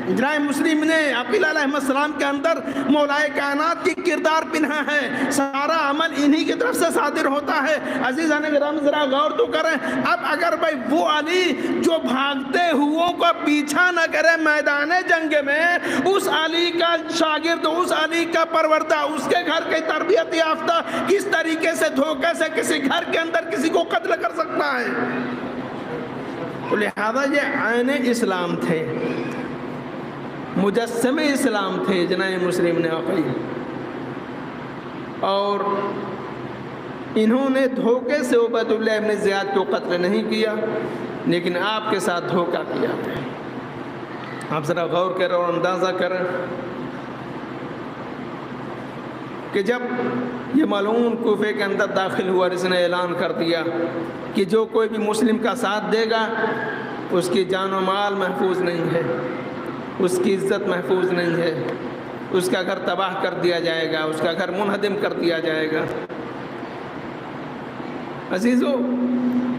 جناب مسلم نے عقیل علیہ السلام کے اندر مولا کائنات کی کردار پنہا ہے، سارا عمل انہی انہی کی طرف سے صادر ہوتا ہے۔ عزیزان کرام ذرا غور تو کریں، اب اگر بھائی وہ علی جو بھاگتے ہوں کا پیچھا نہ کرے میدان جنگ میں، اس علی کا شاگرد، اس علی کا پروردہ، اس کے گھر کی تربیت یافتہ کس طریقے سے دھوکے سے کسی گھر کے اندر کسی کو قتل کر سکتا ہے؟ لہذا یہ عین اسلام تھے، مجسم اسلام تھے جناب مسلم نے عقیل، اور انہوں نے دھوکے سے عبید اللہ ابن زیاد کو قتل نہیں کیا، لیکن آپ کے ساتھ دھوکہ کیا۔ آپ ذرا غور کریں اور اندازہ کریں کہ جب یہ ملعون کوفے کے اندر داخل ہوا، اس نے اعلان کر دیا کہ جو کوئی بھی مسلم کا ساتھ دے گا اس کی جان و مال محفوظ نہیں ہے، اس کی عزت محفوظ نہیں ہے، اس کا گھر تباہ کر دیا جائے گا، اس کا گھر منہدم کر دیا جائے گا۔ عزیزو،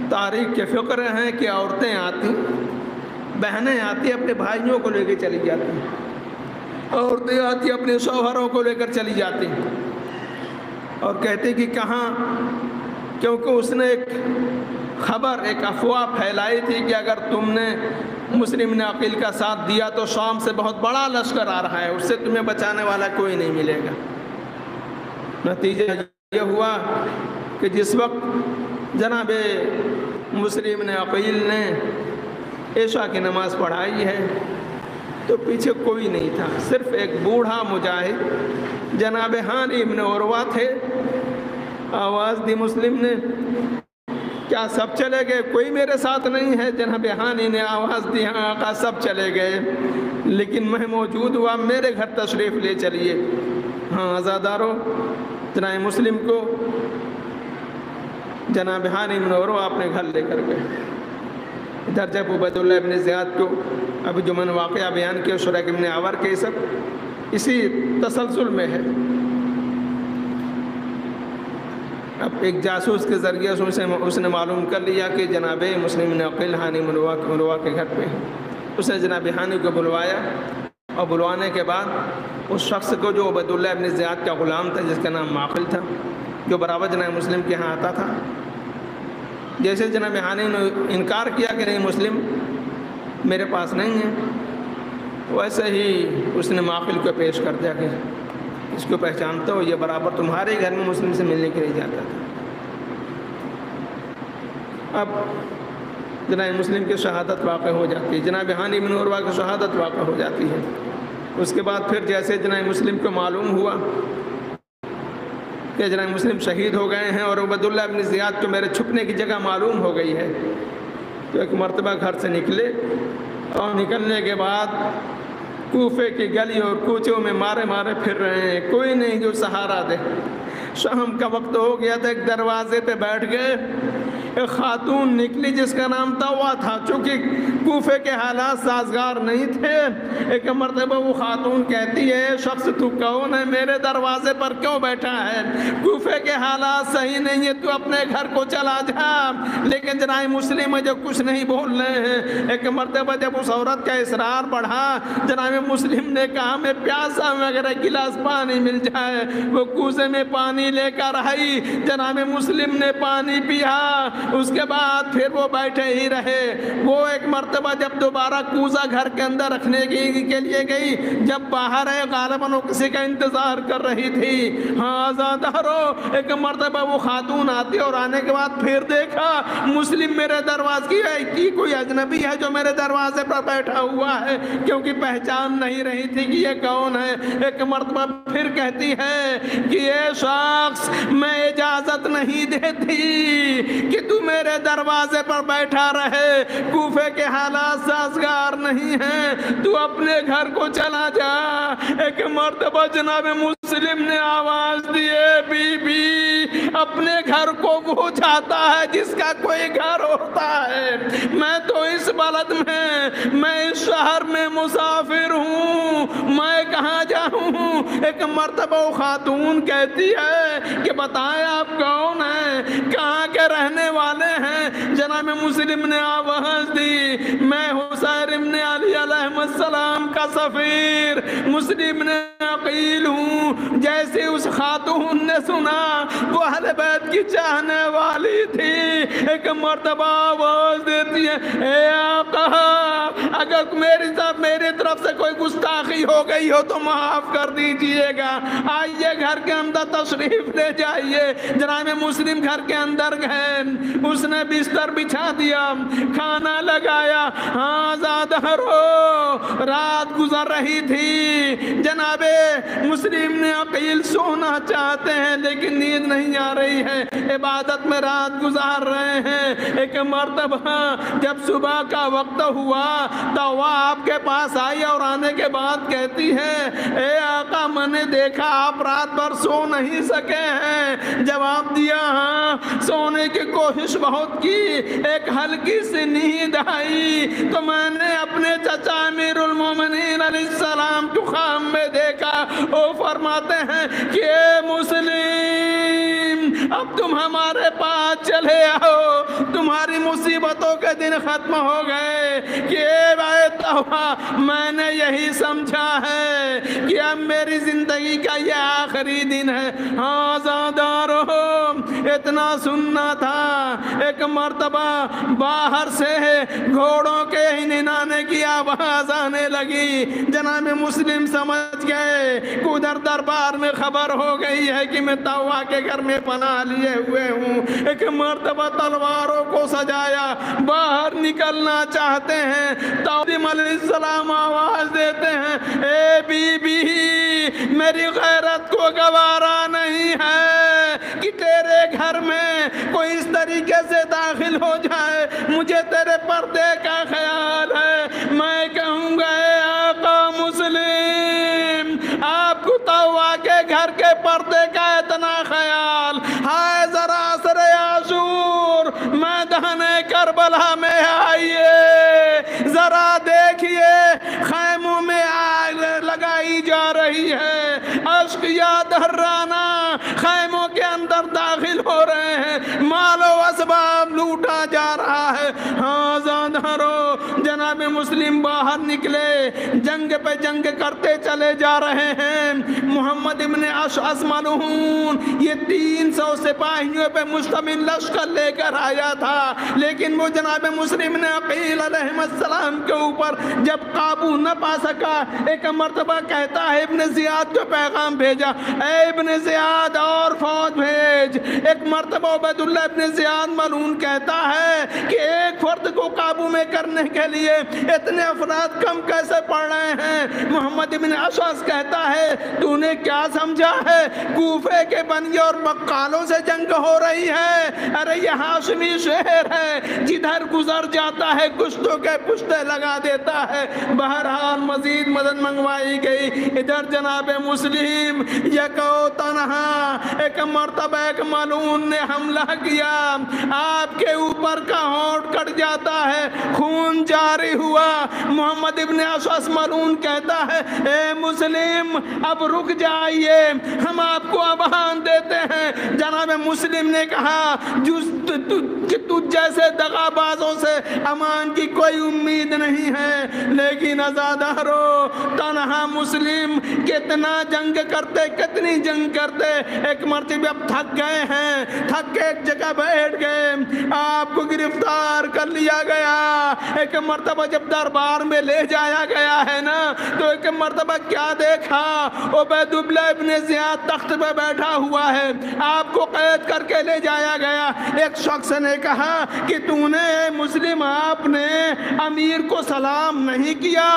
تاریخ کے فقرے ہیں کہ عورتیں آتی، بہنیں آتی اپنے بھائیوں کو لے کے چلی جاتی، عورتیں آتی اپنے شوہروں کو لے کر چلی جاتی اور کہتی کہ کہاں، کیونکہ اس نے ایک خبر، ایک افواہ پھیلائی تھی کہ اگر تم نے مسلم نے عقیل کا ساتھ دیا تو شام سے بہت بڑا لشکر آ رہا ہے، اس سے تمہیں بچانے والا کوئی نہیں ملے گا۔ نتیجہ یہ ہوا کہ جس وقت جناب مسلم نے عقیل نے عشاء کی نماز پڑھائی ہے تو پیچھے کوئی نہیں تھا، صرف ایک بوڑھا مجاہد جناب ہانی ابن عروہ تھے۔ آواز دی مسلم نے، کیا سب چلے گئے؟ کوئی میرے ساتھ نہیں ہے؟ جناب ہانی نے آواز دی، ہاں آقا سب چلے گئے، لیکن میں موجود ہوا، میرے گھر تشریف لے چلیے۔ ہاں عزادارو، جناب مسلم کو جناب ہانی ابن عروہ اپنے گھر لے کر گئے۔ ادھر جب عبید اللہ ابن زیاد کو ابھی جو میں نے واقعہ بیان کیا شریک ابن عور کے، سب اسی تسلسل میں ہے۔ اب ایک جاسوس کے ذریعے اس نے معلوم کر لیا کہ جناب مسلم نے عقیل ہانی عروہ کے گھر پہ، اس نے جناب ہانی کو بلوایا، اور بلوانے کے بعد اس شخص کو جو عبید اللہ ابن زیاد کا غلام تھا، جس کا نام معقل تھا، جو برابر جناب مسلم کے ہاں آتا تھا، جیسے جناب ہانی نے انکار کیا کہ نہیں مسلم میرے پاس نہیں ہے، ویسے ہی اس نے معقل کو پیش کر دیا کہ اس کو پہچانتا ہو، یہ برابر تمہارے گھر میں مسلم سے ملنے کے لیے جاتا تھا۔ اب جناب مسلم کی شہادت واقع ہو جاتی ہے، جناب ہانی بن عروہ کی شہادت واقع ہو جاتی ہے۔ اس کے بعد پھر جیسے جناب مسلم کو معلوم ہوا کہ جناب مسلم شہید ہو گئے ہیں اور عبید اللہ ابن زیاد کو میرے چھپنے کی جگہ معلوم ہو گئی ہے، تو ایک مرتبہ گھر سے نکلے، اور نکلنے کے بعد کوفے کی گلی اور کوچوں میں مارے مارے پھر رہے ہیں، کوئی نہیں جو سہارا دے۔ شام کا وقت ہو گیا تھا، ایک دروازے پہ بیٹھ گئے، ایک خاتون نکلی جس کا نام توا تھا، چونکہ کوفے کے حالات سازگار نہیں تھے۔ ایک مرتبہ وہ خاتون کہتی ہے، شخص تو کون ہے، میرے دروازے پر کیوں بیٹھا ہے؟ کوفے کے حالات صحیح نہیں ہے، تو اپنے گھر کو چلا جا۔ لیکن جناب مسلم جو کچھ نہیں بول رہے ہیں۔ ایک مرتبہ جب اس عورت کا اصرار بڑھا، جناب مسلم نے کہا میں پیاسا ہوں، اگر ایک گلاس پانی مل جائے۔ وہ کوزے میں پانی لے کر آئی، جناب مسلم نے پانی پیا، اس کے بعد پھر وہ بیٹھے ہی رہے۔ وہ ایک مرتبہ جب دوبارہ کوزہ گھر کے اندر رکھنے کے لیے گئی، جب باہر ہے غالباً وہ کسی کا انتظار کر رہی تھی۔ ہاں آزادارو، ایک مرتبہ وہ خاتون آتی اور آنے کے بعد پھر دیکھا مسلم میرے دروازے کی کوئی اجنبی ہے جو میرے دروازے پر بیٹھا ہوا ہے، کیونکہ پہچان نہیں رہی تھی کہ یہ کون ہے۔ ایک مرتبہ پھر کہتی ہے کہ یہ شخص میں اجازت نہیں دیتی کہ تو میرے دروازے پر بیٹھا رہے، کوفے کے حالات سازگار نہیں ہیں، تو اپنے گھر کو چلا جا۔ ایک مرتبہ جناب مسلم نے آواز دیے، بی بی اپنے گھر کو وہ جاتا ہے جس کا کوئی گھر ہوتا ہے، میں تو اس بلد میں اس شہر میں مسافر ہوں، میں کہاں جاؤں؟ ایک مرتبہ وہ خاتون کہتی ہے کہ بتائیں آپ کون ہیں، کہاں کے رہنے والے ہیں؟ جناب مسلم نے آواز دی میں حسین ابن علی علیہ السلام کا سفیر مسلم نے عقیل ہوں۔ جیسے اس خاتون نے سنا وہ اہل بیت کی چاہنے والی تھی، ایک مرتبہ آواز دیتی ہے اے آقا اگر میری طرف سے کوئی گستاخی ہو گئی ہو تو معاف کر دیجئے گا، آئیے گھر کے اندر تشریف لے جائیے۔ جناب مسلم گھر کے اندر گئے، اس نے بستر بچھا دیا، کھانا لگایا، ہاں زیادہ رو رات گزر رہی تھی۔ جناب مسلم نے عقیل سونا چاہتے ہیں لیکن نیند نہیں آ رہی ہے، عبادت میں رات گزار رہے ہیں۔ ایک مرتبہ جب صبح کا وقت ہوا تو وہ آپ کے پاس آئی اور آنے کے بعد کہتی ہے اے آقا میں نے دیکھا آپ رات بھر سو نہیں سکے ہیں۔ جواب دیا ہاں سونے کی کوشش بہت کی، ایک ہلکی سی نیند آئی تو میں نے اپنے چچا امیر المومنین علیہ السلام کو خواب میں دیکھا، وہ فرماتے ہیں کہ اے مسلم اب تم ہمارے پاس چلے آؤ، تمہاری مصیبتوں کے دن ختم ہو گئے۔ کہ اے بھائی توبہ میں نے یہی سمجھا ہے کہ اب میری زندگی کا یہ آخری دن ہے۔ ہاں زادارو اتنا سننا تھا، ایک مرتبہ باہر سے گھوڑوں کے ہنانے کی آواز آنے لگی۔ جناب مسلم سمجھ گئے کہ ادھر دربار میں خبر ہو گئی ہے کہ میں طوع کے گھر میں پناہ لیے ہوئے ہوں۔ ایک مرتبہ تلواروں کو سجایا باہر نکلنا چاہتے ہیں، طوع علیہ السلام آواز دیتے ہیں اے بی بی میری غیرت کو گوارا نہیں ہے کہ تیرے گھر میں کوئی اس طریقے سے داخل ہو جائے، مجھے تیرے پردے کا خیال ہے۔ میں کہوں گا اے آقا مسلم آپ کو طوع کے گھر کے پردے کا اتنا خیال، ہائے ذرا عصر عاشور میدان کربلا میں آئیے، ذرا دیکھیے خیموں میں آگ لگائی جا رہی ہے، اشقیا دھرانہ خیموں کے اندر داخل ہو رہے ہیں، مال و اسباب لوٹا جا رہا ہے۔ ہاں زادارو جناب مسلم باہر نکلے، جنگ پہ جنگ کرتے چلے جا رہے ہیں۔ محمد ابن اشعث ملعون یہ 300 سپاہیوں پہ مشتمل لشکر لے کر آیا تھا، لیکن وہ جناب مسلم نے عقیل علیہ السلام کے اوپر جب قابو نہ پا سکا، ایک مرتبہ کہتا ہے ابن زیاد کو پیغام بھیجا اے ابن زیاد اور فوج بھیج۔ ایک مرتبہ عبید اللہ ابن زیاد ملعون کہتا ہے کہ ایک فرد کو قابو میں کرنے کے لیے اتنے افراد کم کیسے پڑ رہے ہیں؟ محمد ابن اشعث کہتا ہے تو نے کیا سمجھا ہے کوفے کے بنی اور بقالوں سے جنگ ہو رہی ہے؟ ارے یہ ہاشمی شہر ہے، جدھر گزر جاتا ہے کشتوں کے پشتے لگا دیتا ہے۔ بہرحال مزید مدد منگوائی گئی۔ ادھر جناب مسلم یکو تنہا ایک مرتبہ ایک ملعون نے حملہ کیا، آپ کے اوپر کا ہونٹ کٹ جاتا ہے، خون جاری ہوا۔ محمد ابن اشعث ملعون کہتا ہے اے مسلم اب رک جائیے، ہم آپ کو امان دیتے ہیں۔ جناب مسلم نے کہا کہ تجھ جیسے دغابازوں سے امان کی کوئی امید نہیں ہے، لیکن عزادارو تنہا مسلم کتنا جنگ کرتے، کتنی جنگ کرتے، ایک مرتبہ اب تھک گئے ہیں، تھک کے ایک جگہ بیٹھ گئے، آپ کو گرفتار کر لیا گیا۔ ایک مرتبہ جب دربار میں لے جایا گیا ہے نا تو ایک مرتبہ کیا دیکھا، عبید اللہ ابن زیاد تخت پہ بیٹھا ہوا ہے، آپ کو قید کر کے لے جایا گیا۔ ایک شخص نے کہا کہ تو نے مسلم آپ نے امیر کو سلام نہیں کیا۔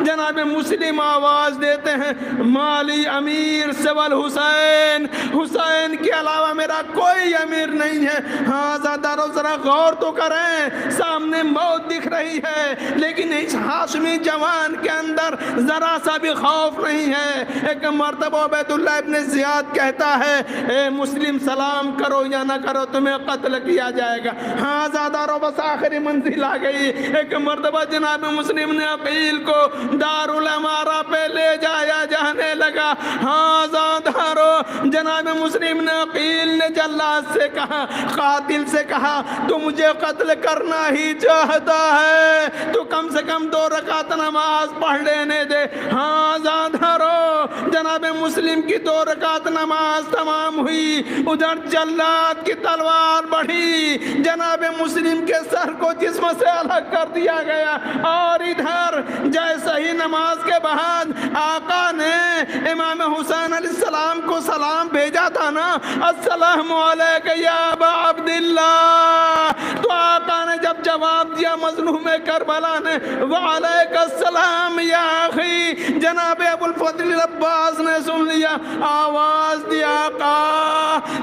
جناب مسلم آواز دیتے ہیں مالی امیر سوال حسین، حسین کے علاوہ میرا کوئی امیر نہیں ہے۔ ہاں زادارو ذرا غور تو کریں، سامنے موت دکھ رہی ہے لیکن اس ہاشمی جوان کے اندر ذرا سا بھی خوف نہیں ہے۔ ایک مرتبہ عبید اللہ ابن زیاد کہتا ہے اے مسلم سلام کرو یا نہ کرو تمہیں قتل کیا جائے گا۔ ہاں زادارو بس آخری منزل آ گئی۔ ایک مرتبہ جناب مسلم نے عقیل کو دارالامارہ پہ لے جایا جانے لگا۔ ہاں زادارو جناب مسلم نے عقیل نے جلا جلاد سے کہا، قاتل سے کہا تو مجھے قتل کرنا ہی چاہتا ہے تو کم سے کم 2 رکعت نماز پڑھ لینے دے۔ ہاں زیادہ رو۔ جناب مسلم کی 2 رکعت نماز تمام ہوئی، ادھر جلاد کی تلوار بڑھی، جناب مسلم کے سر کو جسم سے الگ کر دیا گیا، اور ادھر جیسے ہی نماز کے بعد آقا نے امام حسین علیہ السلام کو سلام بھیجا تھا نا، السلام علیکہ یا ابا عبداللہ، تو آقا نے جب جواب دیا مظلوم کربلا نے، وعلیکہ السلام یا اخی، جناب ابو الفضل عباس نے سن لیا، آواز دیا آقا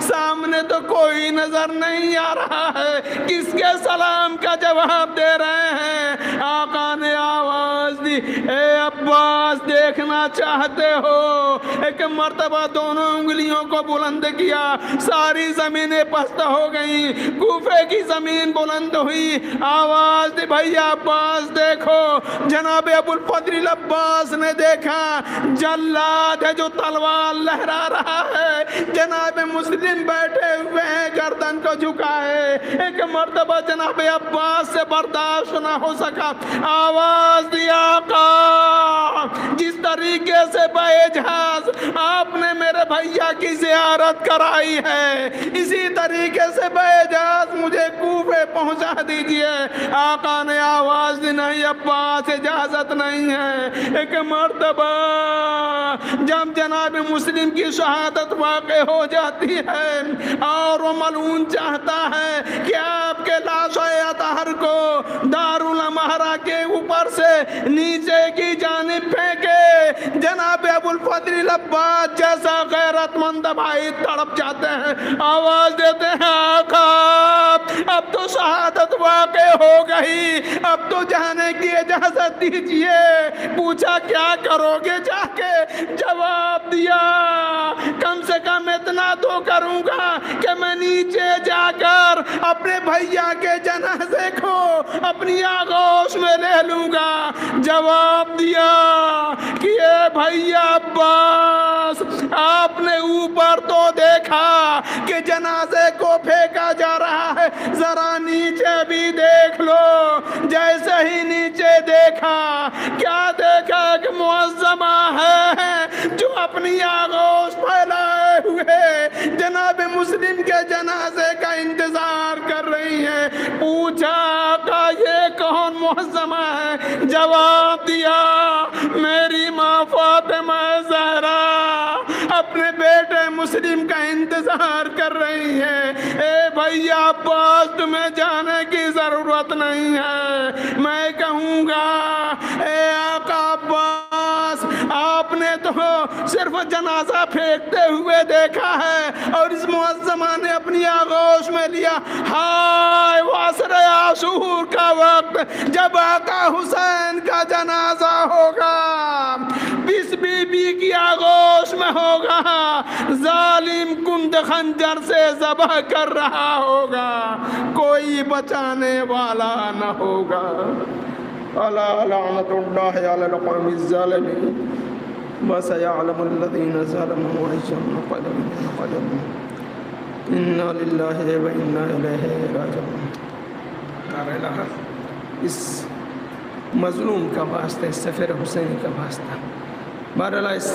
سامنے تو کوئی نظر نہیں آ رہا ہے، کس کے سلام کا جواب دے رہے ہیں؟ آقا نے آواز دی، اے عباس دیکھنا چاہتے ہو؟ ایک مرتبہ دونوں انگلیوں کو بلند کیا، ساری زمینیں پست ہو گئیں، کوفے کی زمین بلند ہوئی، آواز دی بھیا عباس دیکھو۔ جناب ابو الفضل عباس نے دیکھا جلاد ہے جو تلوار لہرا رہا ہے، جناب مسلم بیٹھے ہوئے ہیں گردن کو جھکائے۔ ایک مرتبہ جناب عباس سے برداشت نہ ہو سکا، آواز دیا آقا جس طریقے سے بے جہاز آپ نے میرے بھیا کی زیارت کرائی ہے، اسی طریقے سے بے جہاز مجھے کوفے پہنچا دیجئے۔ آقا نے آواز دی، نہیں عباس اجازت نہیں ہے۔ ایک مرتبہ جب جناب مسلم کی شہادت واقع ہو جاتی ہے اور وہ ملعون چاہتا ہے کہ آپ کے لاش اطہر کو دارالمہرہ کے اوپر سے نیچے کی جانب پھینکے، جناب ابو الفضل عباس جیسا غیرت مند بھائی تڑپ جاتے ہیں، آواز دیتے ہیں آقا اب تو شہادت واقع ہو گئی، اب تو جانے کی اجازت دیجئے۔ پوچھا کیا کرو گے جا کے؟ جواب دیا کم سے کم اتنا تو کروں گا کہ میں نیچے جا کر اپنے بھیا کے جنازے کو اپنی آغوش میں لے لوں گا۔ جواب دیا کہ اے بھیا عباس آپ نے اوپر تو دیکھا کہ جنازے کو پھینکا جا رہا ہے، ذرا نیچے بھی دیکھ لو۔ جیسے ہی نیچے دیکھا کیا دیکھا کہ معظمہ ہے جو اپنی آغوش پھیلائے ہوئے جناب مسلم کے جنازے کا انتظار کر رہی ہیں۔ پوچھا آقا یہ کون معظمہ ہے؟ جواب دیا میری ماں فاطمہ زہرا اپنے بیٹے مسلم کا انتظار کر رہی ہے۔ اے بھیا عباس تمہیں جانے کی ضرورت نہیں ہے، میں کہوں گا اے آقا عباس آپ نے تو صرف جنازہ پھینکتے ہوئے دیکھا ہے اور اس معظمہ نے اپنی آغوش میں لیا۔ ہائے وہ عصر عاشور کا وقت جب آقا حسین کا جنازہ ہوگا، اس بی بی کی آغوش میں ہوگا، ظالم کند خنجر سے ذبح کر رہا ہوگا، کوئی بچانے والا نہ ہوگا۔ الا لعنت اللہ علی القوم الظالمین وسيعلم الذين ظلموا أي منقلب إنا لله وإنا إليه راجعون۔ اس مظلوم کا واسطہ، اس سفیر حسین کا واسطہ، بہرحال اس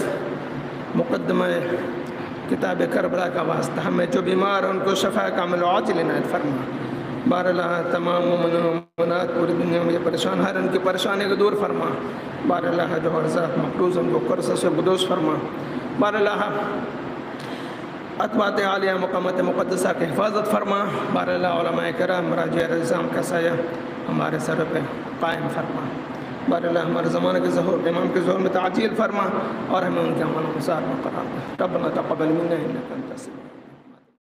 مقدمہ کتاب کربلا کا واسطہ، ہمیں جو بیمار ہیں ان کو شفا کامل و عاجل عنایت فرما۔ بہرحال تمام مومنین و مومنات پوری دنیا میں پریشان ہر ان کی پریشانی کو دور فرما۔ بہرحال جو عرضات مقروض ان کو قرض سے بدوش فرما۔ بہرحال اتباعت عالیہ مقامات مقدسہ کی حفاظت فرما۔ بہرحال علماء کرام مراجع الزام کا سایہ ہمارے سر پہ قائم فرما۔ بہرحال ہمارے زمانے کے ظہور امام کے ظہور میں تعجیل فرما اور ہمیں ان کے عمل انصار میں قرار دے۔ ربنا تقبل منا انک انت السمیع